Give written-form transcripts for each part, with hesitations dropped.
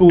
2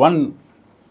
1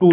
2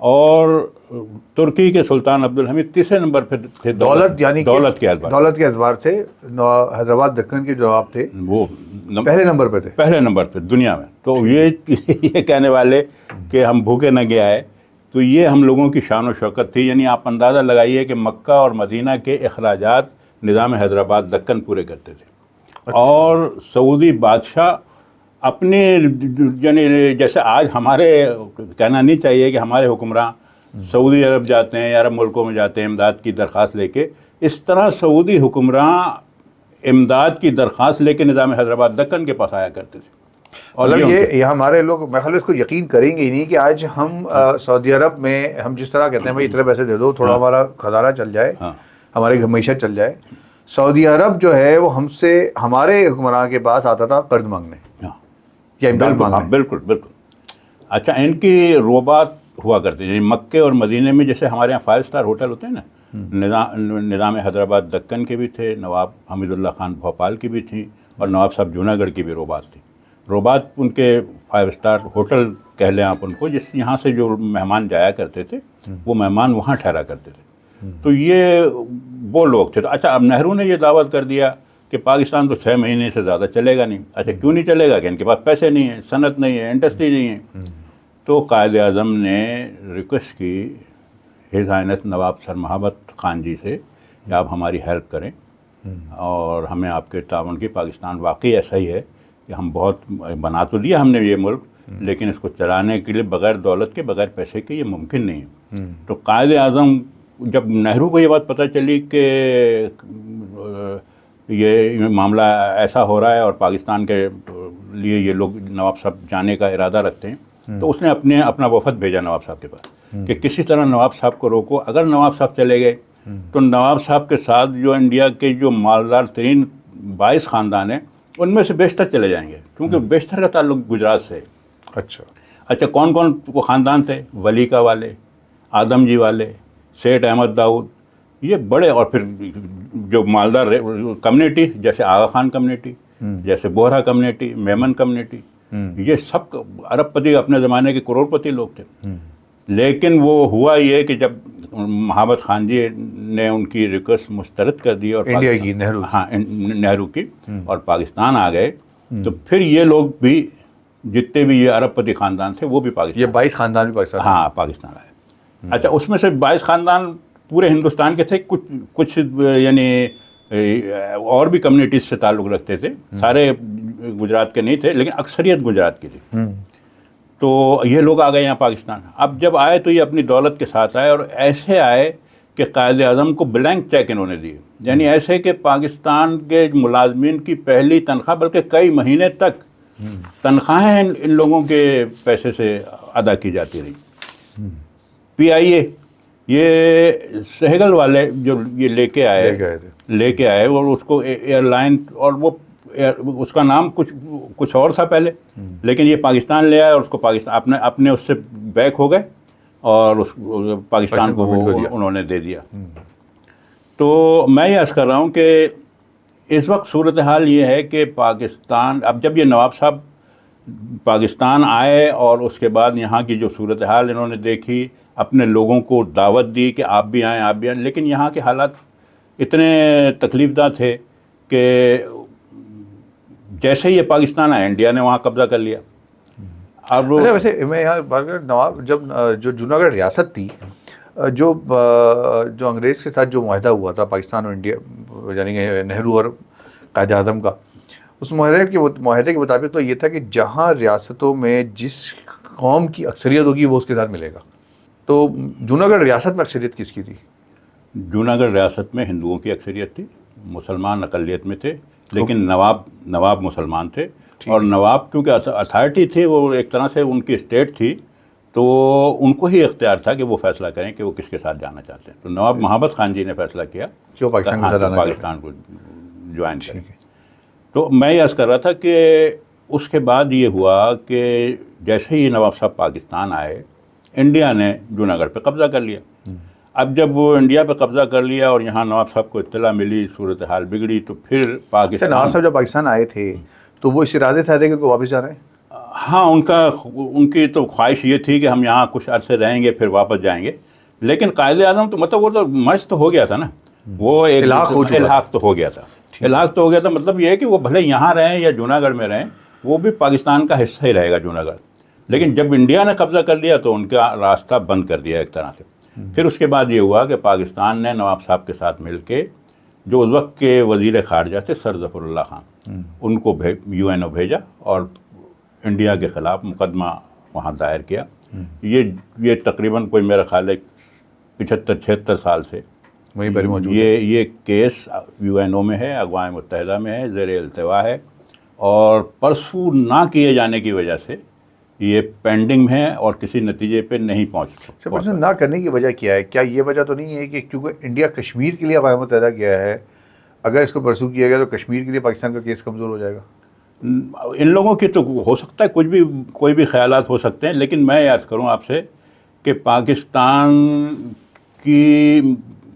اور ترکی کے سلطان عبدالحمید تیسرے نمبر پہ تھے دولت یعنی دولت کے اعتبار دولت کے اعتبار سے حیدرآباد دکن کے جو نواب تھے وہ پہلے نمبر پہ تھے، پہلے نمبر پہ دنیا میں. تو یہ کہنے والے کہ ہم بھوکے نہ گیا ہے، تو یہ ہم لوگوں کی شان و شوکت تھی. یعنی آپ اندازہ لگائیے کہ مکہ اور مدینہ کے اخراجات نظام حیدرآباد دکن پورے کرتے تھے. اور سعودی بادشاہ اپنے یعنی جیسے آج ہمارے کہنا نہیں چاہیے کہ ہمارے حکمراں سعودی عرب جاتے ہیں یا عرب ملکوں میں جاتے ہیں امداد کی درخواست لے کے، اس طرح سعودی حکمراں امداد کی درخواست لے کے نظام حیدرآباد دکن کے پاس آیا کرتے تھے. اور مطلب یہ ہمارے لوگ میں خیال اس کو یقین کریں گے ہی نہیں کہ آج ہم سعودی عرب میں ہم جس طرح کہتے ہیں بھائی اتنے پیسے دے دو تھوڑا ہمارا خزانہ چل جائے، ہماری معیشت چل جائے. سعودی عرب جو ہے وہ ہم سے ہمارے حکمراں کے پاس آتا تھا قرض مانگنے یا امداد مانگنے. بالکل بالکل. اچھا، ان کی روبات ہوا کرتی ہے مکے اور مدینے میں. جیسے ہمارے یہاں 5 اسٹار ہوٹل ہوتے ہیں نا، نظام حیدرآباد دکن کے بھی تھے، نواب حمید اللہ خان بھوپال کی بھی تھیں، اور نواب صاحب جوناگڑھ کی بھی روبات تھی. روبات ان کے 5 اسٹار ہوٹل کہہ لیں آپ ان کو، جس یہاں سے جو مہمان جایا کرتے تھے وہ مہمان وہاں ٹھہرا کرتے تھے. تو یہ وہ لوگ تھے. تو اچھا، اب نہرو نے یہ دعوت کر دیا کہ پاکستان تو 6 مہینے سے زیادہ چلے گا نہیں. اچھا، کیوں نہیں چلے گا؟ کہ ان کے پاس پیسے نہیں ہیں، صنعت نہیں ہے، انڈسٹری نہیں ہے. تو قائد اعظم نے ریکویسٹ کی ہز ہائنس نواب سر محبت خان جی سے کہ آپ ہماری ہیلپ کریں اور ہمیں آپ کے تعاون کی. پاکستان واقعی ایسا ہی ہے کہ ہم بہت بنا تو دیا ہم نے یہ ملک، لیکن اس کو چلانے کے لیے بغیر دولت کے، بغیر پیسے کے یہ ممکن نہیں ہے. تو قائد اعظم جب نہرو کو یہ بات پتہ چلی کہ یہ معاملہ ایسا ہو رہا ہے اور پاکستان کے لیے یہ لوگ نواب صاحب جانے کا ارادہ رکھتے ہیں، تو اس نے اپنا وفد بھیجا نواب صاحب کے پاس کہ کسی طرح نواب صاحب کو روکو. اگر نواب صاحب چلے گئے تو نواب صاحب کے ساتھ جو انڈیا کے جو مالدار ترین 22 خاندان ہیں ان میں سے بیشتر چلے جائیں گے، کیونکہ بیشتر کا تعلق گجرات سے. اچھا، کون کون وہ خاندان تھے؟ ولیکا والے، آدم جی والے، سیٹھ احمد داؤد، یہ بڑے. اور پھر جو مالدار کمیونٹی جیسے آغا خان کمیونٹی، جیسے بوہرا کمیونٹی، میمن کمیونٹی، یہ سب ارب پتی اپنے زمانے کے کروڑ پتی لوگ تھے. لیکن وہ ہوا یہ کہ جب محمد خان جی نے ان کی ریکویسٹ مسترد کر دی اور انڈیا کی نہرو کی، اور پاکستان آ گئے، تو پھر یہ لوگ بھی جتنے بھی یہ ارب پتی خاندان تھے وہ بھی پاکستان، یہ 22 خاندان بھی پاکستان پاکستان آئے. اچھا، اس میں سے 22 خاندان پورے ہندوستان کے تھے. کچھ یعنی اور بھی کمیونٹیز سے تعلق رکھتے تھے، سارے گجرات کے نہیں تھے، لیکن اکثریت گجرات کی تھی. تو یہ لوگ آ گئے یہاں پاکستان. اب جب آئے تو یہ اپنی دولت کے ساتھ آئے، اور ایسے آئے کہ قائد اعظم کو بلینک چیک انہوں نے دیے. یعنی ایسے کہ پاکستان کے ملازمین کی پہلی تنخواہ، بلکہ کئی مہینے تک تنخواہیں ان لوگوں کے پیسے سے ادا کی جاتی رہی. پی آئی اے یہ سہگل والے جو یہ لے کے آئے اور اس کو ایئر لائن، اور وہ اس کا نام کچھ اور تھا پہلے، لیکن یہ پاکستان لے آئے اور اس کو پاکستان اپنے اس سے بیک ہو گئے اور اس پاکستان کو انہوں نے دے دیا. تو میں یہ عرض کر رہا ہوں کہ اس وقت صورتحال یہ ہے کہ پاکستان، اب جب یہ نواب صاحب پاکستان آئے اور اس کے بعد یہاں کی جو صورتحال انہوں نے دیکھی، اپنے لوگوں کو دعوت دی کہ آپ بھی آئیں، لیکن یہاں کے حالات اتنے تکلیف دہ تھے کہ جیسے یہ پاکستان آئے انڈیا نے وہاں قبضہ کر لیا. اب ویسے میں یہاں بات کروں، نواب جب جو جوناگڑھ ریاست تھی، جو انگریز کے ساتھ جو معاہدہ ہوا تھا پاکستان اور انڈیا، یعنی کہ نہرو اور قائد اعظم کا، اس معاہدے کے مطابق تو یہ تھا کہ جہاں ریاستوں میں جس قوم کی اکثریت ہوگی وہ اس کے ساتھ ملے گا. تو جوناگڑھ ریاست میں اکثریت کس کی تھی؟ جوناگڑھ ریاست میں ہندوؤں کی اکثریت تھی، مسلمان اقلیت میں تھے، لیکن نواب مسلمان تھے. اور نواب کیونکہ اتھارٹی تھی، وہ ایک طرح سے ان کی اسٹیٹ تھی، تو ان کو ہی اختیار تھا کہ وہ فیصلہ کریں کہ وہ کس کے ساتھ جانا چاہتے ہیں. تو نواب محمد خان جی نے فیصلہ کیا کہ وہ پاکستان کو جوائن کریں. تو میں یہ عرض کر رہا تھا کہ اس کے بعد یہ ہوا کہ جیسے ہی نواب صاحب پاکستان آئے، انڈیا نے جوناگڑھ پہ قبضہ کر لیا. اب جب وہ انڈیا پہ قبضہ کر لیا اور یہاں نواب صاحب کو اطلاع ملی، صورتحال بگڑی، تو پھر پاکستان، نواب صاحب جب پاکستان آئے تھے تو وہ اس ارادے سے آئے تھے کہ ان کو واپس جانا ہے؟ ہاں ان کی تو خواہش یہ تھی کہ ہم یہاں کچھ عرصے رہیں گے پھر واپس جائیں گے، لیکن قائد اعظم تو مطلب وہ تو مرض تو ہو گیا تھا نا، وہ ایک الحاق تو ہو گیا تھا، الحاق تو ہو گیا تھا، مطلب یہ ہے کہ وہ بھلے یہاں رہیں یا جوناگڑھ گڑھ میں رہیں، وہ بھی پاکستان کا حصہ ہی رہے گا جوناگڑھ گڑھ، لیکن جب انڈیا نے قبضہ کر لیا تو ان کا راستہ بند کر دیا ایک طرح سے۔ پھر اس کے بعد یہ ہوا کہ پاکستان نے نواب صاحب کے ساتھ مل کے جو اس وقت کے وزیر خارجہ تھے سر ظفر اللہ خان، ان کو UN بھیجا اور انڈیا کے خلاف مقدمہ وہاں دائر کیا۔ یہ تقریباً کوئی میرا خیال ہے 75-76 سال سے وہیں پر موجود ہے۔ یہ کیس UNO میں ہے، اقوام متحدہ میں ہے، زیر التوا ہے، اور پرسو نہ کیے جانے کی وجہ سے یہ پینڈنگ ہے اور کسی نتیجے پہ نہیں پہنچ۔ نہ کرنے کی وجہ کیا ہے؟ کیا یہ وجہ تو نہیں ہے کہ کیونکہ انڈیا کشمیر کے لیے اقوام متحدہ کیا ہے، اگر اس کو پرسو کیا گیا تو کشمیر کے لیے پاکستان کا کیس کمزور ہو جائے گا؟ ان لوگوں کی تو ہو سکتا ہے کوئی بھی خیالات ہو سکتے ہیں، لیکن میں یاد کروں آپ سے کہ پاکستان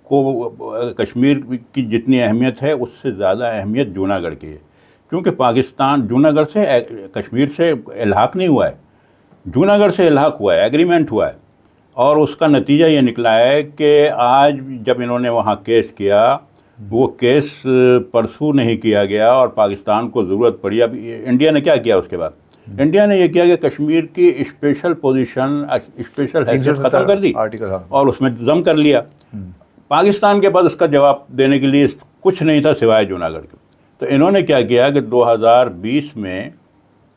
کو کشمیر کی جتنی اہمیت ہے اس سے زیادہ اہمیت جوناگڑھ کی ہے، کیونکہ پاکستان جوناگڑھ سے کشمیر سے الحاق نہیں ہوا ہے، جوناگڑھ سے الحاق ہوا ہے، ایگریمنٹ ہوا ہے، اور اس کا نتیجہ یہ نکلا ہے کہ آج جب انہوں نے وہاں کیس کیا، وہ کیس پرسو نہیں کیا گیا اور پاکستان کو ضرورت پڑی۔ اب انڈیا نے کیا کیا اس کے بعد؟ انڈیا نے یہ کیا کہ کشمیر کی اسپیشل پوزیشن، اسپیشل حیثیت ختم کر دی اور اس میں ضم کر لیا۔ پاکستان کے بعد اس کا جواب دینے کے لیے کچھ نہیں تھا سوائے جوناگڑھ کے۔ تو انہوں نے کیا کیا کہ 2020 میں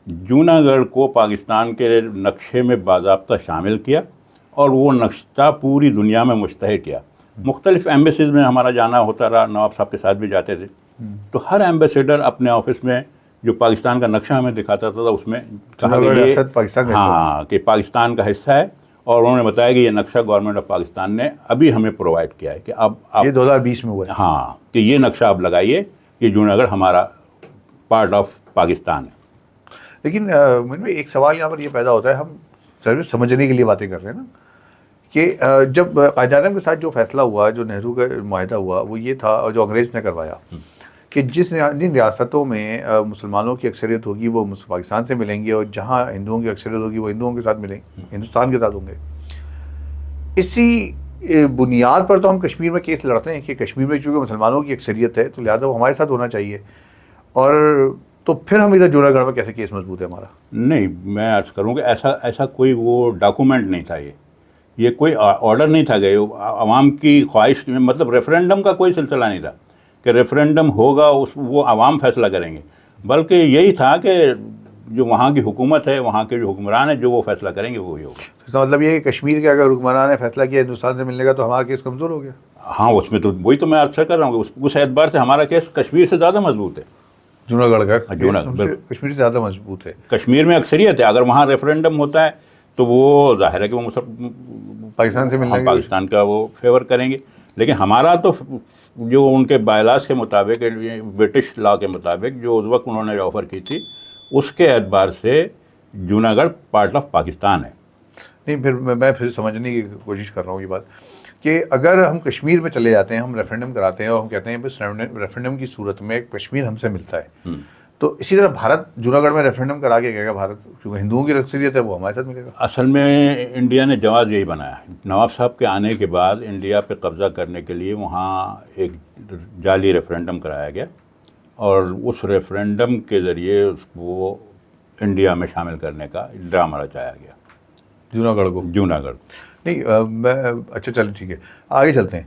جوناگڑھ کو پاکستان کے نقشے میں باضابطہ شامل کیا اور وہ نقشہ پوری دنیا میں مشتہر کیا۔ مختلف ایمبیسیز میں ہمارا جانا ہوتا رہا، نواب صاحب کے ساتھ بھی جاتے تھے، تو ہر ایمبیسیڈر اپنے آفس میں جو پاکستان کا نقشہ ہمیں دکھاتا تھا اس میں کہا کہ پاکستان کا حصہ ہے، اور انہوں نے بتایا کہ یہ نقشہ گورنمنٹ آف پاکستان نے ابھی ہمیں پرووائڈ کیا ہے کہ اب یہ 2020 میں ہوا ہے، ہاں، کہ یہ نقشہ اب لگائیے، یہ جوناگڑھ ہمارا پارٹ آف پاکستان ہے۔ لیکن ایک سوال یہاں پر یہ پیدا ہوتا ہے، ہم صرف سمجھنے کے لیے باتیں کر رہے ہیں نا، کہ جب قائد اعظم کے ساتھ جو فیصلہ ہوا، جو نہرو کا معاہدہ ہوا، وہ یہ تھا، اور جو انگریز نے کروایا، کہ جن ریاستوں میں مسلمانوں کی اکثریت ہوگی وہ پاکستان سے ملیں گے، اور جہاں ہندوؤں کی اکثریت ہوگی وہ ہندوؤں کے ساتھ ملیں گے، ہندوستان کے ساتھ ہوں گے۔ اسی بنیاد پر تو ہم کشمیر میں کیس لڑتے ہیں کہ کشمیر میں چونکہ مسلمانوں کی اکثریت ہے تو لہٰذا وہ ہمارے ساتھ ہونا چاہیے، اور تو پھر ہم ادھر جوناگڑھ میں کیسے کیس مضبوط ہے ہمارا؟ نہیں، میں عرض کروں کہ ایسا کوئی وہ ڈاکومنٹ نہیں تھا، یہ کوئی آرڈر نہیں تھا کہ عوام کی خواہش، مطلب ریفرینڈم کا کوئی سلسلہ نہیں تھا کہ ریفرینڈم ہوگا وہ عوام فیصلہ کریں گے، بلکہ یہی تھا کہ جو وہاں کی حکومت ہے، وہاں کے جو حکمران ہیں، جو وہ فیصلہ کریں گے وہی ہوگا۔ اس کا مطلب یہ ہے کہ کشمیر کے اگر حکمران نے فیصلہ کیا ہندوستان سے ملنے کا تو ہمارا کیس کمزور ہو گیا؟ ہاں، اس میں تو وہی تو میں آپ سے کر رہا ہوں کہ اس اعتبار سے ہمارا کیس کشمیر سے زیادہ مضبوط ہے، جوناگڑھ کا کشمیر سے زیادہ مضبوط ہے۔ کشمیر میں اکثریت ہے، اگر وہاں ریفرینڈم ہوتا ہے تو وہ ظاہر ہے کہ وہ پاکستان سے ملنے پاکستان کا وہ فیور کریں گے، لیکن ہمارا تو جو ان کے بائیلاز کے مطابق، برٹش لا کے مطابق جو اس وقت انہوں نے آفر کی تھی، اس کے اعتبار سے جوناگڑھ پارٹ آف پاکستان ہے۔ نہیں، میں پھر سمجھنے کی کوشش کر رہا ہوں یہ بات کہ اگر ہم کشمیر میں چلے جاتے ہیں، ہم ریفرینڈم کراتے ہیں اور ہم کہتے ہیں بس ریفرینڈم کی صورت میں کشمیر ہم سے ملتا ہے، تو اسی طرح بھارت جوناگڑھ میں ریفرینڈم کرا کے کہے گا بھارت کیونکہ ہندوؤں کی اکثریت ہے وہ ہمارے ساتھ ملے گا۔ اصل میں انڈیا نے جواز یہی بنایا، نواب صاحب کے آنے کے بعد انڈیا پہ قبضہ کرنے کے لیے وہاں ایک جعلی ریفرینڈم کرایا گیا، اور اس ریفرینڈم کے ذریعے اس کو انڈیا میں شامل کرنے کا ڈرامہ رچایا گیا، جوناگڑھ۔ نہیں، اچھا چلیں ٹھیک ہے، آگے چلتے ہیں۔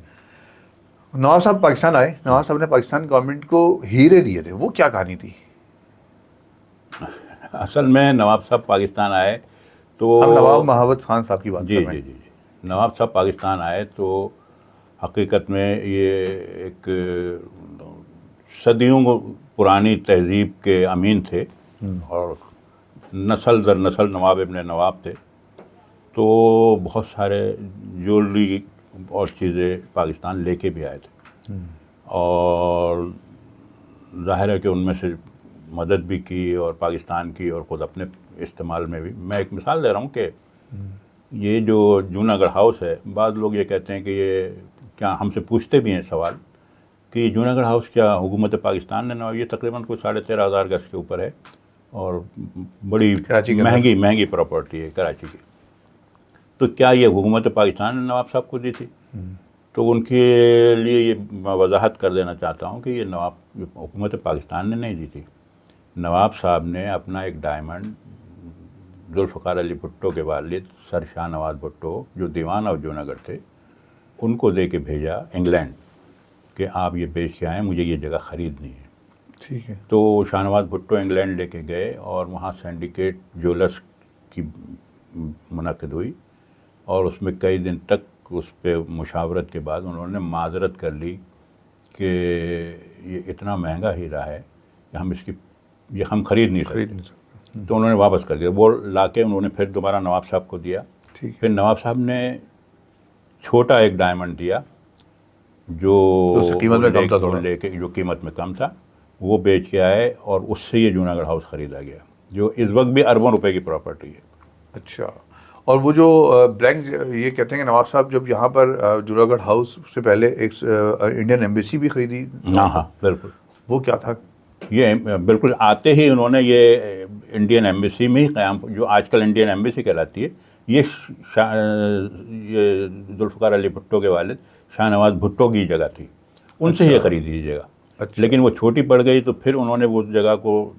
نواب صاحب پاکستان آئے، نواب صاحب نے پاکستان گورنمنٹ کو ہیرے دیے تھے، وہ کیا کہانی تھی؟ اصل میں نواب صاحب پاکستان آئے تو ہم نواب محمد خان صاحب کی بات کر رہے ہیں۔ جی، نواب صاحب پاکستان آئے تو حقیقت میں یہ ایک صدیوں پرانی تہذیب کے امین تھے، اور نسل در نسل نواب ابن نواب تھے، تو بہت سارے جیولری اور چیزیں پاکستان لے کے بھی آئے تھے، اور ظاہر ہے کہ ان میں سے مدد بھی کی اور پاکستان کی اور خود اپنے استعمال میں بھی۔ میں ایک مثال دے رہا ہوں کہ یہ جو جوناگڑھ ہاؤس ہے، بعض لوگ یہ کہتے ہیں کہ یہ کیا، ہم سے پوچھتے بھی ہیں سوال کہ جوناگڑھ ہاؤس کیا حکومت پاکستان نے یہ تقریباً کوئی 13,500 گز کے اوپر ہے، اور بڑی کراچی کے مہنگی پراپرٹی ہے کراچی کی. تو کیا یہ حکومت پاکستان نے نواب صاحب کو دی تھی؟ تو ان کے لیے یہ میں وضاحت کر دینا چاہتا ہوں کہ یہ حکومت پاکستان نے نہیں دی تھی. نواب صاحب نے اپنا ایک ڈائمنڈ ذوالفقار علی بھٹو کے والد سر شاہ نواز بھٹو جو دیوان آف جونا گڑھ تھے ان کو دے کے بھیجا انگلینڈ کہ آپ یہ بیچ کے آئیں, مجھے یہ جگہ خریدنی ہے. ٹھیک ہے. تو شاہ نواز بھٹو انگلینڈ لے کے گئے اور وہاں سینڈیکیٹ جولرس کی منعقد ہوئی اور اس میں کئی دن تک اس پہ مشاورت کے بعد انہوں نے معذرت کر لی کہ یہ اتنا مہنگا ہیرا ہے کہ ہم خرید نہیں سکتے. تو انہوں نے واپس کر دیا. وہ لا کے انہوں نے پھر دوبارہ نواب صاحب کو دیا. پھر نواب صاحب نے چھوٹا ایک ڈائمنڈ دیا جو قیمت میں کم تھا, وہ بیچ کے آئے اور اس سے یہ جوناگڑھ ہاؤس خریدا گیا جو اس وقت بھی اربوں روپے کی پراپرٹی ہے. اچھا. اور وہ جو بلینک یہ کہتے ہیں کہ نواب صاحب جب یہاں پر جوناگڑھ ہاؤس سے پہلے ایک انڈین ایمبیسی بھی خریدی. ہاں بالکل. وہ کیا تھا؟ یہ بالکل آتے ہی انہوں نے یہ انڈین ایمبیسی میں ہی قیام, جو آج کل انڈین ایمبیسی کہلاتی ہے, یہ ذوالفقار علی بھٹو کے والد شاہ نواز بھٹو کی جگہ تھی, ان سے یہ خریدی یہ جگہ. اچھا. لیکن وہ چھوٹی پڑ گئی تو پھر انہوں نے وہ جگہ کو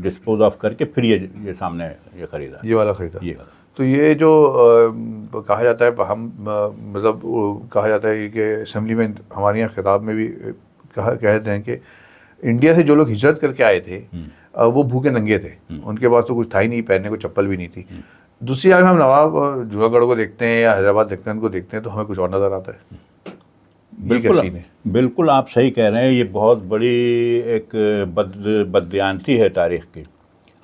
ڈسپوز آف کر کے پھر یہ سامنے یہ خریدا, یہ والا خریدا. یہ تو یہ جو کہا جاتا ہے, ہم مطلب کہا جاتا ہے کہ اسمبلی میں ہمارے یہاں خطاب میں بھی کہتے ہیں کہ انڈیا سے جو لوگ ہجرت کر کے آئے تھے وہ بھوکے ننگے تھے, ان کے پاس تو کچھ تھا ہی نہیں, پہننے کو چپل بھی نہیں تھی. دوسری جگہ ہم نواب جوناگڑھ کو دیکھتے ہیں یا حیدرآباد دکن کو دیکھتے ہیں تو ہمیں کچھ اور نظر آتا ہے. بالکل آپ صحیح کہہ رہے ہیں. یہ بہت بڑی ایک بددیانتی ہے تاریخ کی.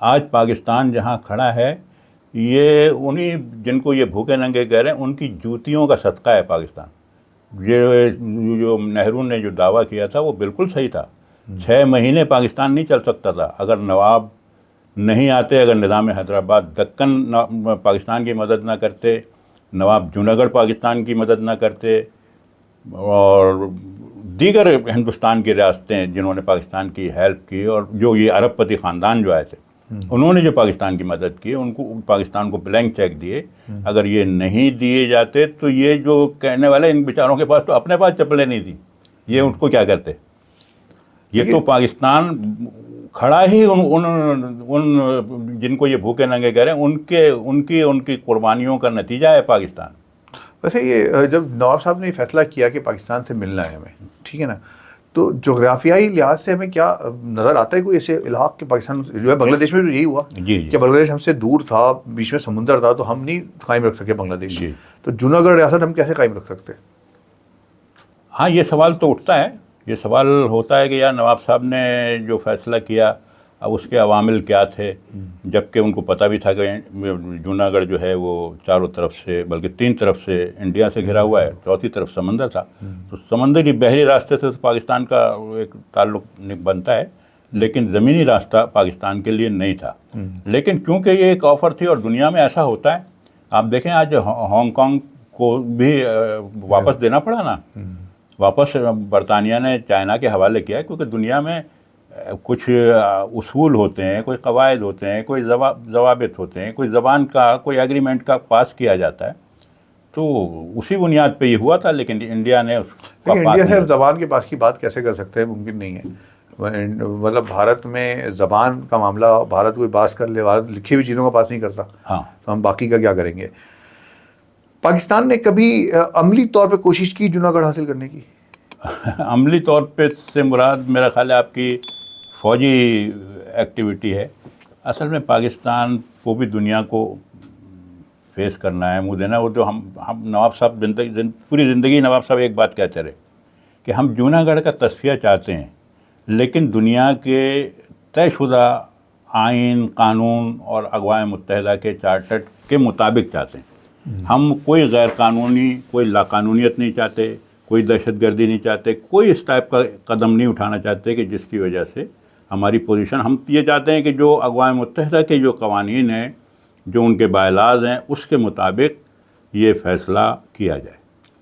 آج پاکستان جہاں کھڑا ہے یہ انہی جن کو یہ بھوکے ننگے کہہ رہے ہیں ان کی جوتیوں کا صدقہ ہے پاکستان. یہ جو نہرو نے جو دعویٰ کیا تھا وہ بالکل صحیح تھا. 6 مہینے پاکستان نہیں چل سکتا تھا اگر نواب نہیں آتے, اگر نظام حیدرآباد دکن پاکستان کی مدد نہ کرتے, نواب جوناگڑھ پاکستان کی مدد نہ کرتے, اور دیگر ہندوستان کی ریاستیں جنہوں نے پاکستان کی ہیلپ کی, اور جو یہ ارب پتی خاندان جو آئے تھے انہوں نے جو پاکستان کی مدد کی, ان کو پاکستان کو بلینک چیک دیے, اگر یہ نہیں دیے جاتے تو یہ جو کہنے والے ان بیچاروں کے پاس تو اپنے پاس چپلیں نہیں تھیں, یہ ان کو کیا کرتے. یہ تو پاکستان کھڑا ہی ان جن کو یہ بھوکے ننگے کہہ رہے ہیں ان کی قربانیوں کا نتیجہ ہے پاکستان. ویسے یہ جب نواب صاحب نے یہ فیصلہ کیا کہ پاکستان سے ملنا ہے ہمیں, ٹھیک ہے نا, تو جغرافیائی لحاظ سے ہمیں کیا نظر آتا ہے کوئی ایسے علاقہ کہ پاکستان جو ہے بنگلہ دیش میں بھی یہی ہوا کہ بنگلہ دیش ہم سے دور تھا, بیچ میں سمندر تھا, تو ہم نہیں قائم رکھ سکے بنگلہ دیش. تو جوناگڑھ ریاست ہم کیسے قائم رکھ سکتے؟ ہاں یہ سوال تو اٹھتا ہے, یہ سوال ہوتا ہے کہ یار نواب صاحب نے جو فیصلہ کیا اب اس کے عوامل کیا تھے, جبکہ ان کو پتہ بھی تھا کہ جوناگڑھ جو ہے وہ چاروں طرف سے بلکہ 3 طرف سے انڈیا سے گھرا ہوا ہے, چوتھی طرف سمندر تھا. تو سمندری بحری راستے سے پاکستان کا ایک تعلق بنتا ہے, لیکن زمینی راستہ پاکستان کے لیے نہیں تھا. لیکن چونکہ یہ ایک آفر تھی اور دنیا میں ایسا ہوتا ہے, آپ دیکھیں آج ہانگ کانگ کو بھی واپس دینا پڑا نا, واپس برطانیہ نے چائنا کے حوالے کیا, کیونکہ دنیا میں کچھ اصول ہوتے ہیں, کوئی قواعد ہوتے ہیں, کوئی ضوابط ہوتے ہیں, کوئی زبان کا کوئی ایگریمنٹ کا پاس کیا جاتا ہے, تو اسی بنیاد پہ یہ ہوا تھا. لیکن انڈیا نے انڈیا سے زبان کے پاس کی بات کیسے کر سکتے ہیں, ممکن نہیں ہے. مطلب بھارت میں زبان کا معاملہ, بھارت کوئی باس کر لے, بھارت لکھی ہوئی چیزوں کا پاس نہیں کرتا, ہاں تو ہم باقی کا کیا کریں گے. پاکستان نے کبھی عملی طور پہ کوشش کی جوناگڑھ حاصل کرنے کی؟ عملی طور پہ سے مراد میرا خیال ہے آپ کی فوجی ایکٹیویٹی ہے. اصل میں پاکستان کو بھی دنیا کو فیس کرنا ہے, منہ دینا. وہ جو ہم نواب صاحب پوری زندگی نواب صاحب ایک بات کہتے رہے کہ ہم جوناگڑھ کا تصفیہ چاہتے ہیں, لیکن دنیا کے طے شدہ آئین, قانون اور اقوام متحدہ کے چارٹر کے مطابق چاہتے ہیں. ہم کوئی غیر قانونی, کوئی لاقانونیت نہیں چاہتے, کوئی دہشت گردی نہیں چاہتے, کوئی اس ٹائپ کا قدم نہیں اٹھانا چاہتے کہ جس کی وجہ سے ہماری پوزیشن, ہم یہ چاہتے ہیں کہ جو اقوام متحدہ کے جو قوانین ہیں, جو ان کے بائیلاز ہیں, اس کے مطابق یہ فیصلہ کیا جائے.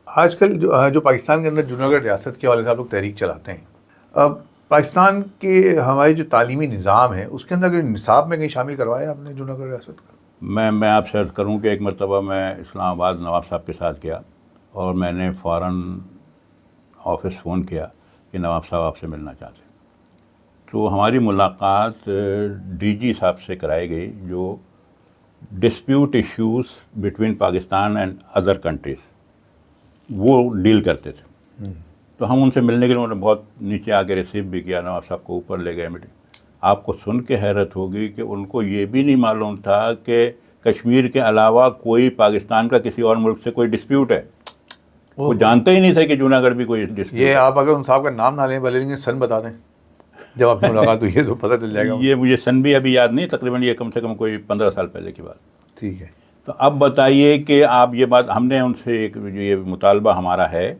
آج کل جو پاکستان کے اندر جوناگڑھ ریاست کے والے صاحب لوگ تحریک چلاتے ہیں, اب پاکستان کے ہمارے جو تعلیمی نظام ہے اس کے اندر اگر نصاب میں کہیں شامل کروایا آپ نے جوناگڑھ ریاست کا؟ میں آپ سے عرض کروں کہ ایک مرتبہ میں اسلام آباد نواب صاحب کے ساتھ گیا اور میں نے فوراً آفس فون کیا کہ نواب صاحب آپ سے ملنا چاہتے ہیں. تو ہماری ملاقات ڈی جی صاحب سے کرائی گئی جو dispute issues between Pakistan and other countries وہ ڈیل کرتے تھے. تو ہم ان سے ملنے کے لیے انہوں نے بہت نیچے آ کے ریسیو بھی کیا. نواب صاحب کو اوپر لے گئے میٹنگ. آپ کو سن کے حیرت ہوگی کہ ان کو یہ بھی نہیں معلوم تھا کہ کشمیر کے علاوہ کوئی پاکستان کا کسی اور ملک سے کوئی ڈسپیوٹ ہے. وہ جانتے ہی نہیں تھے کہ جوناگڑھ بھی کوئی ڈسپیوٹ. یہ آپ اگر ان صاحب کا نام نہ لیں بھلے لیکن سن بتا دیں جب آپ کی ملاقات ہوئی ہے تو پتہ چل جائے گا. یہ مجھے سن بھی ابھی یاد نہیں, تقریباً یہ کم سے کم کوئی 15 سال پہلے کی بات. ٹھیک ہے. تو اب بتائیے کہ آپ یہ بات, ہم نے ان سے ایک یہ مطالبہ ہمارا ہے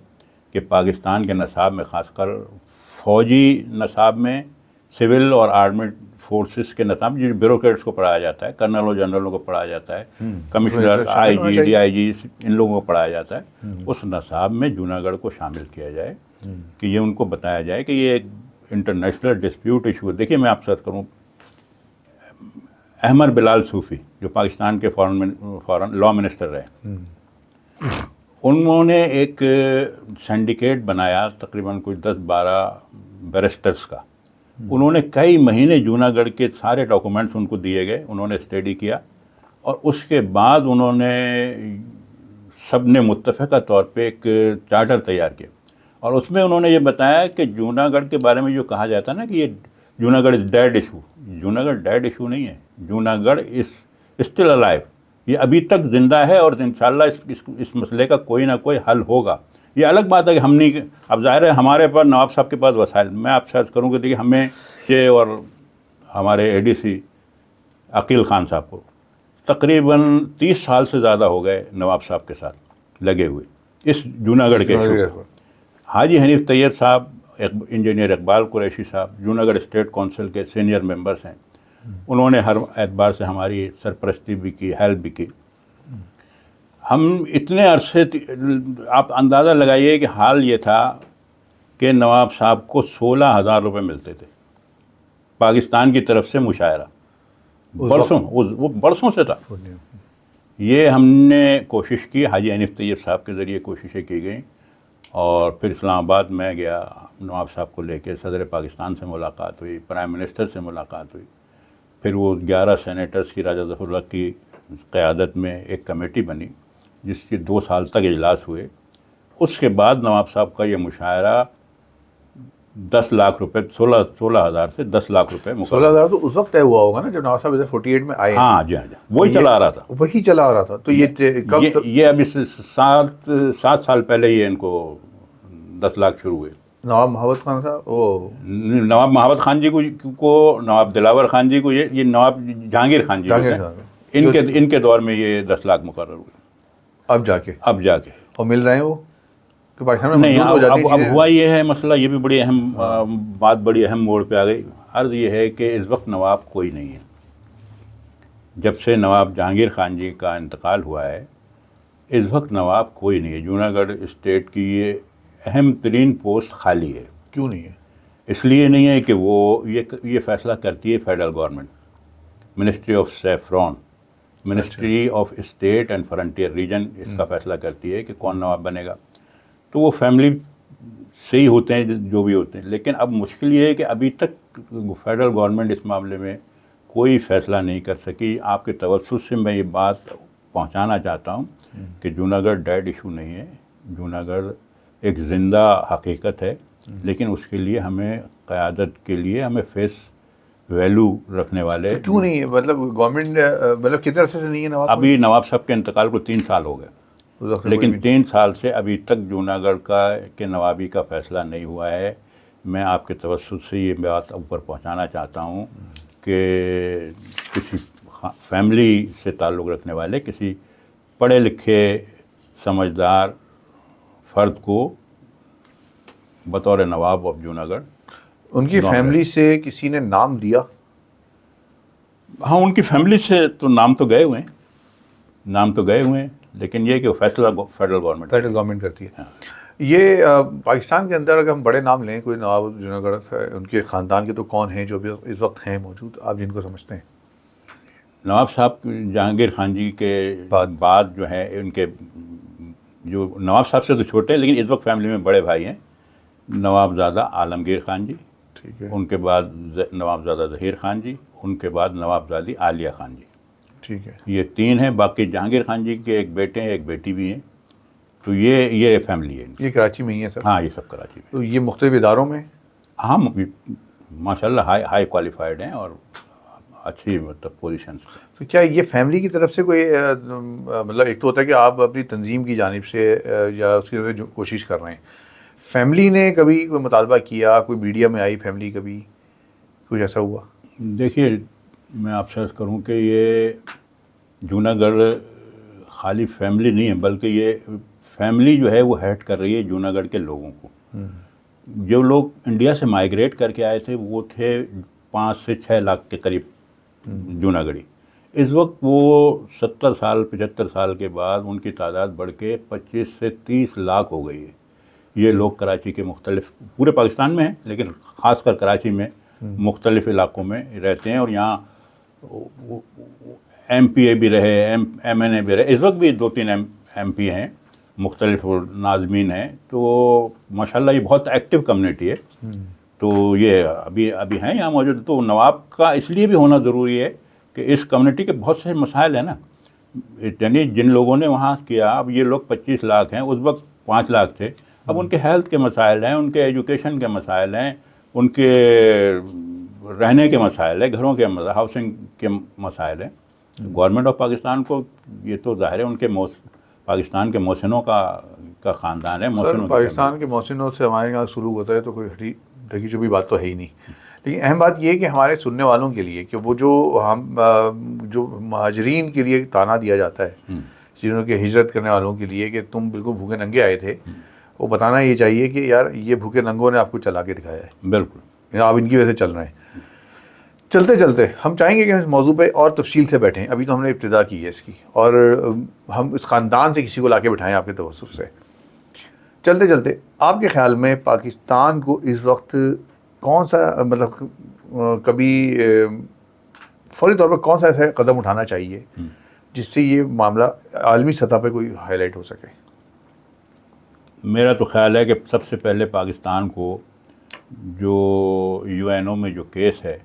کہ پاکستان کے نصاب میں, خاص کر فوجی نصاب میں, سول اور آرمڈ فورسز کے نصاب جو بیوروکریٹس کو پڑھایا جاتا ہے, کرنلوں جنرلوں کو پڑھایا جاتا ہے, commissioner, I G, D I جی, ان لوگوں کو پڑھایا جاتا ہے, اس نصاب میں جوناگڑھ کو شامل کیا جائے کہ یہ ان کو بتایا جائے کہ یہ ایک انٹرنیشنل ڈسپیوٹ ایشو ہے. دیکھیے میں آپ سے کروں, احمد بلال صوفی جو پاکستان کے فورن لا منسٹر رہے, انہوں نے ایک سینڈیکیٹ بنایا تقریباً کوئی 10-12 بیرسٹرز کا. انہوں نے کئی مہینے جوناگڑھ کے سارے ڈاکومنٹس ان کو دیے گئے, انہوں نے اسٹڈی کیا اور اس کے بعد انہوں نے سب نے متفقہ طور پہ ایک چارٹر تیار کیا اور اس میں انہوں نے یہ بتایا کہ جوناگڑھ کے بارے میں جو کہا جاتا ہے نا کہ یہ Junagadh is dead issue, Junagadh dead issue نہیں ہے. جوناگڑھ از اسٹل الائیو, یہ ابھی تک زندہ ہے اور انشاءاللہ اس مسئلے کا کوئی نہ کوئی حل ہوگا. یہ الگ بات ہے کہ ہم نہیں, اب ظاہر ہے ہمارے پاس نواب صاحب کے پاس وسائل. میں آپ سے عرض کروں کہ دیکھیے ہمیں یہ اور ہمارے اے ڈی سی عقیل خان صاحب کو تقریباً 30 سال سے زیادہ ہو گئے نواب صاحب کے ساتھ لگے ہوئے اس جوناگڑھ کے ایشو پر. حاجی حنیف طیب صاحب, انجینئر اقبال قریشی صاحب جوناگڑھ اسٹیٹ کونسل کے سینئر ممبرس ہیں, انہوں نے ہر اعتبار سے ہماری سرپرستی بھی کی, ہیلپ بھی کی. ہم اتنے عرصے, آپ اندازہ لگائیے کہ حال یہ تھا کہ نواب صاحب کو 16,000 روپے ملتے تھے پاکستان کی طرف سے مشاعرہ, برسوں, وہ برسوں سے تھا. یہ ہم نے کوشش کی, حاجی حنیف طیب صاحب کے ذریعے کوششیں کی گئیں اور پھر اسلام آباد میں گیا, نواب صاحب کو لے کے صدر پاکستان سے ملاقات ہوئی, پرائم منسٹر سے ملاقات ہوئی. پھر وہ 11 سینیٹرز کی راجہ ظفر اللہ کی قیادت میں ایک کمیٹی بنی جس کے 2 سال تک اجلاس ہوئے. اس کے بعد نواب صاحب کا یہ مشاعرہ 10 لاکھ روپے, 16,000 سے 10 لاکھ روپے. 16,000 تو اس وقت طے ہوا ہوگا نا جب نواب صاحب 48 میں آئے. ہاں جی, ہاں جی, وہی چلا آ رہا تھا, وہی چلا آ رہا تھا. تو یہ ابھی 7 سال پہلے یہ ان کو 10 لاکھ شروع ہوئے. نواب محمد خان صاحب, نواب محمد خان جی کو نواب دلاور خان جی کو, یہ نواب جہانگیر خان جی ان کے دور میں یہ 10 لاکھ مقرر ہوئے. اب جا کے اور مل رہے ہیں وہ نہیں. اب ہوا یہ ہے مسئلہ, یہ بھی بڑی اہم بات, بڑی اہم موڑ پہ آ گئی. عرض یہ ہے کہ اس وقت نواب کوئی نہیں ہے. جب سے نواب جہانگیر خان جی کا انتقال ہوا ہے اس وقت نواب کوئی نہیں ہے. جوناگڑھ اسٹیٹ کی یہ اہم ترین پوسٹ خالی ہے. کیوں نہیں ہے؟ اس لیے نہیں ہے کہ وہ یہ فیصلہ کرتی ہے federal government, ministry of SAFRON, ministry of state and frontier region اس کا فیصلہ کرتی ہے کہ کون نواب بنے گا. تو وہ فیملی سے ہی ہوتے ہیں جو بھی ہوتے ہیں. لیکن اب مشکل یہ ہے کہ ابھی تک فیڈرل گورنمنٹ اس معاملے میں کوئی فیصلہ نہیں کر سکی. آپ کے توسط سے میں یہ بات پہنچانا چاہتا ہوں کہ جوناگڑھ ڈیڈ ایشو نہیں ہے. جوناگڑھ ایک زندہ حقیقت ہے, لیکن اس کے لیے ہمیں قیادت کے لیے ہمیں فیس ویلو رکھنے والے. کیوں نہیں ہے؟ مطلب گورنمنٹ مطلب کتنے عرصے سے نہیں ہے نواب؟ ابھی نواب صاحب کے انتقال کو 3 سال ہو گئے, لیکن 3 سال سے ابھی تک جوناگڑھ کے نوابی کا فیصلہ نہیں ہوا ہے. میں آپ کے توسط سے یہ بات اوپر پہنچانا چاہتا ہوں کہ کسی فیملی سے تعلق رکھنے والے, کسی پڑھے لکھے سمجھدار فرد کو بطور نواب آف جوناگڑھ. ان کی فیملی سے کسی نے نام دیا؟ ہاں, ان کی فیملی سے تو نام تو گئے ہوئے ہیں, لیکن یہ کہ فیصلہ فیڈرل گورنمنٹ کرتی ہے. یہ پاکستان کے اندر اگر ہم بڑے نام لیں، کوئی نواب جوناگڑھ ہے، ان کے خاندان کے تو کون ہیں جو بھی اس وقت ہیں موجود، آپ جن کو سمجھتے ہیں؟ نواب صاحب جہانگیر خان جی کے بعد جو ہے ان کے جو نواب صاحب سے تو چھوٹے ہیں لیکن اس وقت فیملی میں بڑے بھائی ہیں، نوابزادہ عالمگیر خان جی، ٹھیک ہے، ان کے بعد نوابزادہ ظہیر خان جی، ان کے بعد نوابزادی عالیہ خان جی، ٹھیک ہے، یہ 3 ہیں۔ باقی جہانگیر خان جی کے ایک بیٹے ہیں، ایک بیٹی بھی ہیں، تو یہ فیملی ہے ان کی۔ یہ کراچی میں ہی ہے سب؟ ہاں، یہ سب کراچی میں۔ تو یہ مختلف اداروں میں؟ ہاں، ماشاء اللہ ہائی کوالیفائڈ ہیں اور اچھی مطلب پوزیشنس پہ۔ تو کیا یہ فیملی کی طرف سے کوئی مطلب ایک تو ہوتا ہے کہ آپ اپنی تنظیم کی جانب سے یا اس کی طرف کوشش کر رہے ہیں، فیملی نے کبھی کوئی مطالبہ کیا، کوئی میڈیا میں آئی فیملی، کبھی کچھ ایسا ہوا؟ دیکھیے، میں آپ سے عرض کروں کہ یہ جوناگڑھ خالی فیملی نہیں ہے، بلکہ یہ فیملی جو ہے وہ ہیڈ کر رہی ہے جوناگڑھ کے لوگوں کو۔ جو لوگ انڈیا سے مائیگریٹ کر کے آئے تھے وہ تھے 5 سے 6 لاکھ کے قریب جوناگڑھی۔ اس وقت وہ 70 سال 75 سال کے بعد ان کی تعداد بڑھ کے 25 سے 30 لاکھ ہو گئی ہے۔ یہ لوگ کراچی کے مختلف، پورے پاکستان میں ہیں لیکن خاص کر کراچی میں مختلف علاقوں میں رہتے ہیں، اور یہاں ایم پی اے بھی رہے، ایم این اے بھی رہے، اس وقت بھی 2-3 ایم پی ہیں، مختلف ناظمین ہیں، تو ماشاءاللہ یہ بہت ایکٹیو کمیونٹی ہے۔ تو یہ ابھی ہیں یہاں موجود۔ تو نواب کا اس لیے بھی ہونا ضروری ہے کہ اس کمیونٹی کے بہت سے مسائل ہیں نا، یعنی جن لوگوں نے وہاں کیا، اب یہ لوگ 25 لاکھ ہیں، اس وقت 5 لاکھ تھے، اب ان کے ہیلتھ کے مسائل ہیں، ان کے ایجوکیشن کے مسائل ہیں، ان کے رہنے کے مسائل ہیں، گھروں کے ہاؤسنگ کے مسائل ہیں۔ گورنمنٹ آف پاکستان کو یہ تو ظاہر ہے ان کے پاکستان کے محسنوں کا خاندان ہے۔ سر پاکستان کے محسنوں سے ہمارے یہاں سلوک ہوتا ہے تو کوئی ہٹی ڈھکی چپی بات تو ہے ہی نہیں، لیکن اہم بات یہ ہے کہ ہمارے سننے والوں کے لیے کہ وہ جو مہاجرین کے لیے تانا دیا جاتا ہے، جنہوں کے ہجرت کرنے والوں کے لیے کہ تم بالکل بھوکے ننگے آئے تھے، وہ بتانا یہ چاہیے کہ یار یہ بھوکے ننگوں نے آپ کو چلا کے دکھایا ہے، بالکل آپ ان کی وجہ سے چل رہے ہیں۔ چلتے چلتے ہم چاہیں گے کہ ہم اس موضوع پہ اور تفصیل سے بیٹھیں، ابھی تو ہم نے ابتدا کی ہے اس کی، اور ہم اس خاندان سے کسی کو لا کے بٹھائیں آپ کے توسط سے۔ چلتے چلتے آپ کے خیال میں پاکستان کو اس وقت کون سا مطلب کبھی فوری طور پر کون سا ایسا قدم اٹھانا چاہیے جس سے یہ معاملہ عالمی سطح پہ کوئی ہائی لائٹ ہو سکے؟ میرا تو خیال ہے کہ سب سے پہلے پاکستان کو جو یو این او میں جو کیس ہے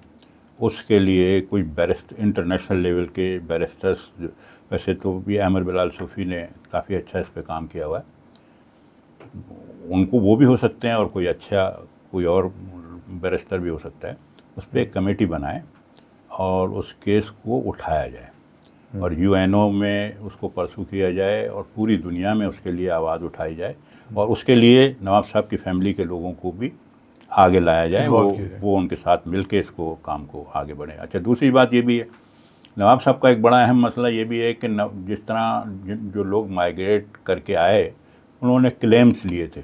اس کے لیے کوئی انٹرنیشنل لیول کے بیرسٹرس، ویسے تو بھی احمد بلال صوفی نے کافی اچھا اس پہ کام کیا ہوا ہے، ان کو وہ بھی ہو سکتے ہیں، اور کوئی اور بیرسٹر بھی ہو سکتا ہے، اس پہ ایک کمیٹی بنائے اور اس کیس کو اٹھایا جائے اور یو این او میں اس کو پرسو کیا جائے اور پوری دنیا میں اس کے لیے آواز اٹھائی جائے، اور اس کے لیے نواب صاحب کی فیملی کے لوگوں کو بھی آگے لایا جائے، وہ ان کے ساتھ مل کے اس کو کام کو آگے بڑھیں۔ اچھا، دوسری بات یہ بھی ہے، نواب صاحب کا ایک بڑا اہم مسئلہ یہ بھی ہے کہ جس طرح جو لوگ مائیگریٹ کر کے آئے انہوں نے کلیمز لیے تھے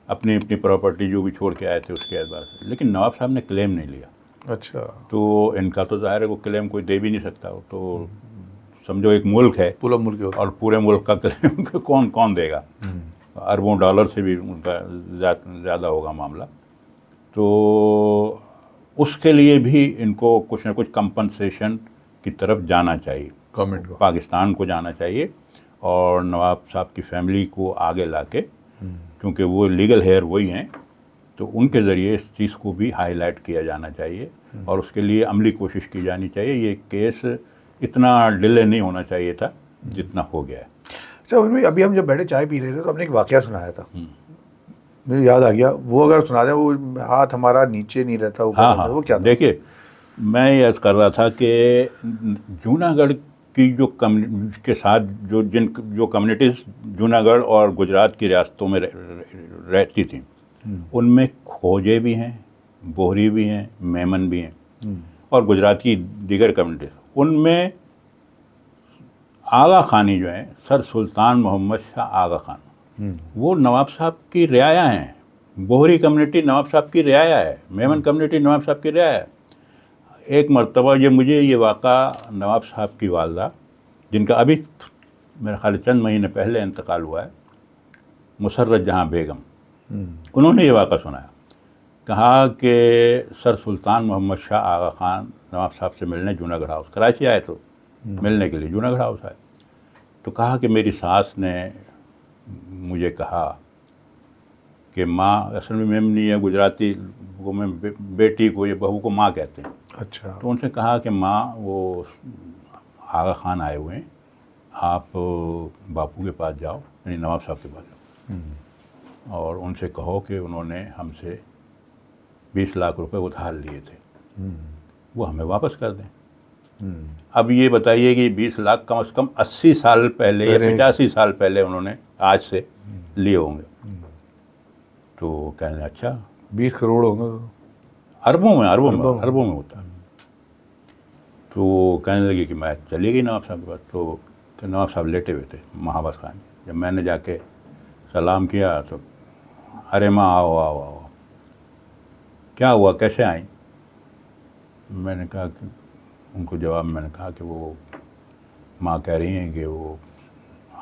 اپنی پراپرٹی جو بھی چھوڑ کے آئے تھے اس کے اعتبار سے، لیکن نواب صاحب نے کلیم نہیں لیا۔ اچھا، تو ان کا تو ظاہر ہے وہ کلیم کوئی دے بھی نہیں سکتا، تو سمجھو ایک ملک ہے پورا ملک ہوتا اور پورے ملک کا کلیم کون دے گا، اربوں ڈالر سے بھی ان کا زیادہ ہوگا معاملہ، تو اس کے لیے بھی ان کو کچھ نہ کچھ کمپنسیشن کی طرف جانا چاہیے، گورنمنٹ کو، پاکستان کو جانا چاہیے، اور نواب صاحب کی فیملی کو آگے لا کے، کیونکہ وہ لیگل ہیئر وہی ہیں، تو ان کے ذریعے اس چیز کو بھی ہائی لائٹ کیا جانا چاہیے اور اس کے لیے عملی کوشش کی جانی چاہیے۔ یہ کیس اتنا ڈیلے نہیں ہونا چاہیے تھا جتنا ہو گیا ہے۔ اچھا ابھی ہم جب بیٹھے چائے پی رہے تھے تو ہم نے ایک واقعہ سنایا تھا، مجھے یاد آ گیا، وہ اگر سنا دیں، وہ ہاتھ ہمارا نیچے نہیں رہتا اوپر رہتا، وہ کیا تھا؟ دیکھیے، میں یہ عرض کر رہا تھا کہ جوناگڑھ کی کے ساتھ جو کمیونٹیز جوناگڑھ اور گجرات کی ریاستوں میں رہتی تھیں، ان میں کھوجے بھی ہیں، بوہری بھی ہیں، میمن بھی ہیں، اور گجرات کی دیگر کمیونٹیز، ان میں آغا خانی جو ہیں، سر سلطان محمد شاہ آغا خان، وہ نواب صاحب کی رعایا ہیں۔ بوہری کمیونٹی نواب صاحب کی رعایا ہے، میمن کمیونٹی نواب صاحب کی رعایا ہے۔ ایک مرتبہ مجھے یہ واقعہ نواب صاحب کی والدہ، جن کا ابھی میرے خیال چند مہینے پہلے انتقال ہوا ہے، مسرت جہاں بیگم، انہوں نے یہ واقعہ سنایا. کہا کہ سر سلطان محمد شاہ آغا خان نواب صاحب سے ملنے جوناگڑھ ہاؤس، کراچی آئے تو ملنے کے لیے جوناگڑھ ہاؤس آئے. تو کہا کہ میری ساس نے مجھے کہا کہ ماں، اصل میں میم نہیں ہے، گجراتی کو میں بیٹی کو، یہ بہو کو ماں کہتے ہیں. اچھا. تو ان سے کہا کہ ماں، وہ آغا خان آئے ہوئے ہیں، آپ باپو کے پاس جاؤ، یعنی نواب صاحب کے پاس جاؤ، اور ان سے کہو کہ انہوں نے ہم سے 20 لاکھ روپے ادھار لیے تھے، وہ ہمیں واپس کر دیں. اب یہ بتائیے کہ 20 لاکھ کم از کم 80 سال پہلے یا 85 سال پہلے انہوں نے آج سے لیے ہوں گے. تو کہنے لگے اچھا 20 کروڑ ہوں گے، اربوں میں ہوتا ہے. تو کہنے لگے کہ میں چلی گئی نواب صاحب کے پاس. تو نواب صاحب لیٹے ہوئے تھے محبت خان. جب میں نے جا کے سلام کیا تو ارے ماں آؤ آؤ آؤ، کیا ہوا، کیسے آئیں؟ میں نے کہا کہ ان کو جواب میں نے کہا کہ وہ ماں کہہ رہی ہیں کہ وہ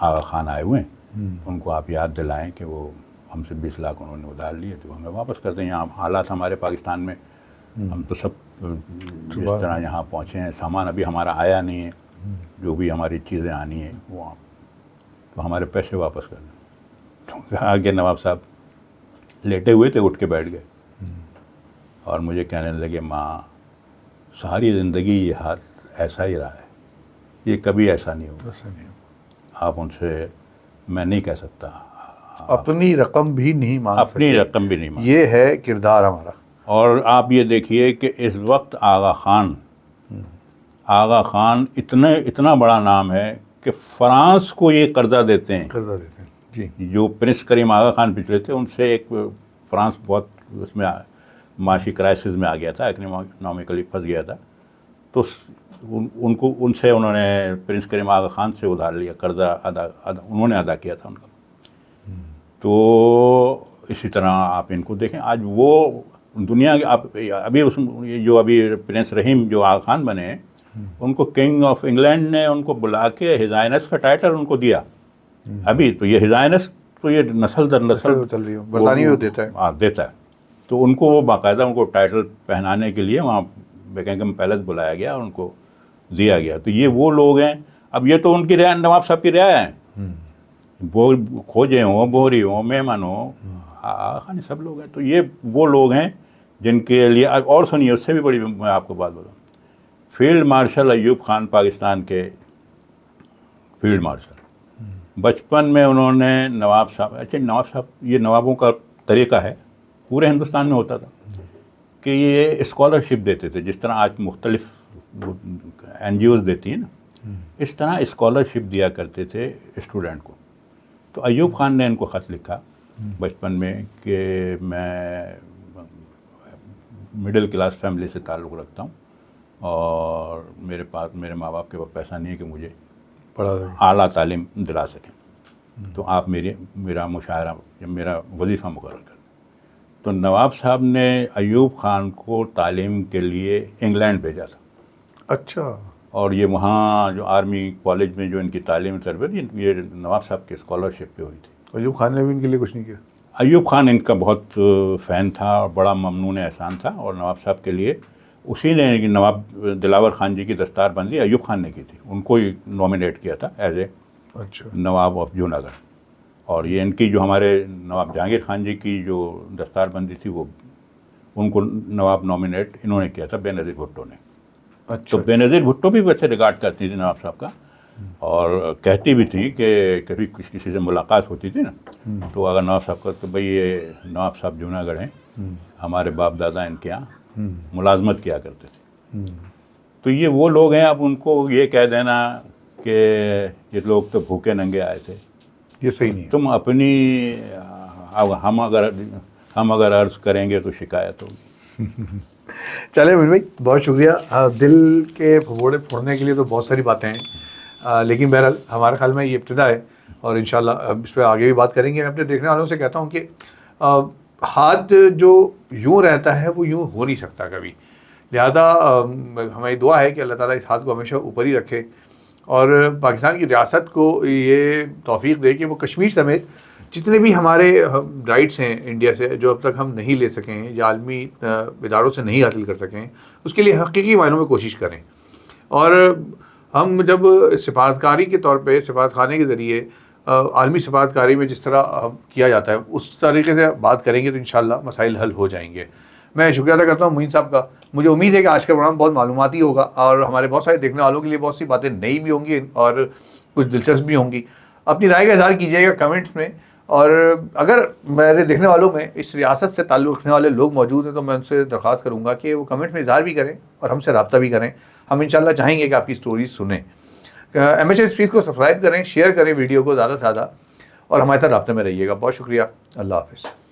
آغا خان آئے ہوئے ہیں، ان کو آپ یاد دلائیں کہ وہ ہم سے 20 لاکھ انہوں نے ادھار لیے تھے، ہمیں واپس کر دیں. یہاں حالات ہمارے پاکستان میں، ہم تو سب جس طرح یہاں پہنچے ہیں، سامان ابھی ہمارا آیا نہیں ہے، جو بھی ہماری چیزیں آنی ہیں وہ تو ہمارے پیسے واپس کر دیں. تو کہا کہ نواب صاحب لیٹے ہوئے تھے، اٹھ کے بیٹھ گئے اور مجھے کہنے لگے ماں، ساری زندگی یہ ہاتھ ایسا ہی رہا ہے، یہ کبھی ایسا نہیں ہوگا. آپ ان سے، میں نہیں کہہ سکتا، اپنی رقم بھی نہیں مانگ سکتے، اپنی رقم بھی نہیں مانگ. یہ ہے کردار ہمارا. اور آپ یہ دیکھیے کہ اس وقت آغا خان اتنا بڑا نام ہے کہ فرانس کو یہ قرضہ دیتے ہیں. جی. جو پرنس کریم آغا خان پچھلے تھے، ان سے ایک فرانس بہت اس میں معاشی کرائسس میں آ گیا تھا، اکنامکلی پھنس گیا تھا. تو ان سے انہوں نے پرنس کریم آغا خان سے ادھار لیا، قرضہ انہوں نے ادا کیا تھا ان کا. تو اسی طرح آپ ان کو دیکھیں، آج وہ دنیا کے ابھی پرنس رحیم جو آغا خان بنے ہیں، ان کو کنگ آف انگلینڈ نے ان کو بلا کے ہز ہائنس کا ٹائٹل ان کو دیا. ابھی تو یہ ہز ہائنس تو یہ نسل در نسل برطانیہ دیتا ہے. تو ان کو باقاعدہ ان کو ٹائٹل پہنانے کے لیے وہاں بیکنگم پیلس بلایا گیا اور ان کو دیا گیا. تو یہ وہ لوگ ہیں. اب یہ تو ان کی رعایا، نواب صاحب کی رعایا ہیں، وہ کھوجے ہوں، بوری ہوں، میمن ہوں، خانی سب لوگ ہیں. تو یہ وہ لوگ ہیں جن کے لیے. اور سنیے، اس سے بھی بڑی میں آپ کو بات بتاؤں، فیلڈ مارشل ایوب خان پاکستان کے فیلڈ مارشل، بچپن میں انہوں نے نواب صاحب، یہ نوابوں کا طریقہ ہے، پورے ہندوستان میں ہوتا تھا کہ یہ اسکالرشپ دیتے تھے. جس طرح آج مختلف NGOs دیتی ہیں نا، اس طرح اسکالرشپ دیا کرتے تھے اسٹوڈنٹ کو. تو ایوب خان نے ان کو خط لکھا بچپن میں کہ میں مڈل کلاس فیملی سے تعلق رکھتا ہوں اور میرے ماں باپ کے پاس پیسہ نہیں ہے کہ مجھے اعلیٰ تعلیم دلا سکیں، تو آپ میرا مشاعرہ، میرا وظیفہ مقرر کریں. تو نواب صاحب نے ایوب خان کو تعلیم کے لیے انگلینڈ بھیجا تھا. اچھا. اور یہ وہاں جو آرمی کالج میں جو ان کی تعلیم تربیت، یہ نواب صاحب کے اسکالرشپ پہ ہوئی تھی. ایوب خان نے بھی ان کے لیے کچھ نہیں کیا؟ ایوب خان ان کا بہت فین تھا اور بڑا ممنون احسان تھا، اور نواب صاحب کے لیے اسی نے، نواب دلاور خان جی کی دستار بندی ایوب خان نے کی تھی، ان کو ہی نامینیٹ کیا تھا as a Nawab of Junagadh. اور یہ ان کی جو ہمارے نواب جہانگیر خان جی کی جو دستار بندی تھی، وہ ان کو نواب نامینیٹ انہوں نے کیا تھا بے نظیر بھٹو نے. تو بے نظیر بھٹو بھی ویسے ریگارڈ کرتی تھی نواب صاحب کا، اور کہتی بھی تھی کہ کبھی کسی سے ملاقات ہوتی تھی نا، تو اگر نواب صاحب کا، تو بھئی یہ نواب صاحب جوناگڑھ ہیں، ہمارے باپ دادا ان کے یہاں ملازمت کیا کرتے تھے. تو یہ وہ لوگ ہیں. اب ان کو یہ کہہ دینا کہ یہ لوگ تو بھوکے ننگے آئے تھے، یہ صحیح نہیں ہے. تم اپنی، ہم اگر عرض کریں گے تو شکایت ہوگی. چلے امین بھائی، بہت شکریہ. دل کے پھوڑے پھوڑنے کے لیے تو بہت ساری باتیں ہیں، لیکن بہرحال ہمارے خیال میں یہ ابتدا ہے، اور انشاءاللہ اس پہ آگے بھی بات کریں گے. میں اپنے دیکھنے والوں سے کہتا ہوں کہ ہاتھ جو یوں رہتا ہے وہ یوں ہو نہیں سکتا کبھی. لہذا ہماری دعا ہے کہ اللہ تعالیٰ اس ہاتھ کو ہمیشہ اوپر ہی رکھے، اور پاکستان کی ریاست کو یہ توفیق دے کہ وہ کشمیر سمیت جتنے بھی ہمارے رائٹس ہیں انڈیا سے جو اب تک ہم نہیں لے سکیں ہیں یا عالمی اداروں سے نہیں حاصل کر سکیں، اس کے لیے حقیقی معنوں میں کوشش کریں. اور ہم جب سفارتکاری کے طور پہ سفارت خانے کے ذریعے عالمی سفارتکاری میں جس طرح کیا جاتا ہے اس طریقے سے بات کریں گے تو انشاءاللہ مسائل حل ہو جائیں گے. میں شکریہ ادا کرتا ہوں معین صاحب کا. مجھے امید ہے کہ آج کا پروگرام بہت معلوماتی ہوگا اور ہمارے بہت سارے دیکھنے والوں کے لیے بہت سی باتیں نئی بھی ہوں گی اور کچھ دلچسپ بھی ہوں گی. اپنی رائے کا اظہار کیجیے گا کمنٹس میں، اور اگر میرے دیکھنے والوں میں اس ریاست سے تعلق رکھنے والے لوگ موجود ہیں تو میں ان سے درخواست کروں گا کہ وہ کمنٹ میں اظہار بھی کریں اور ہم سے رابطہ بھی کریں. ہم انشاءاللہ چاہیں گے کہ آپ کی سٹوریز سنیں. MHA اسپیک کو سبسکرائب کریں، شیئر کریں ویڈیو کو زیادہ سے زیادہ، اور ہمارے ساتھ رابطے میں رہیے گا. بہت شکریہ. اللہ حافظ.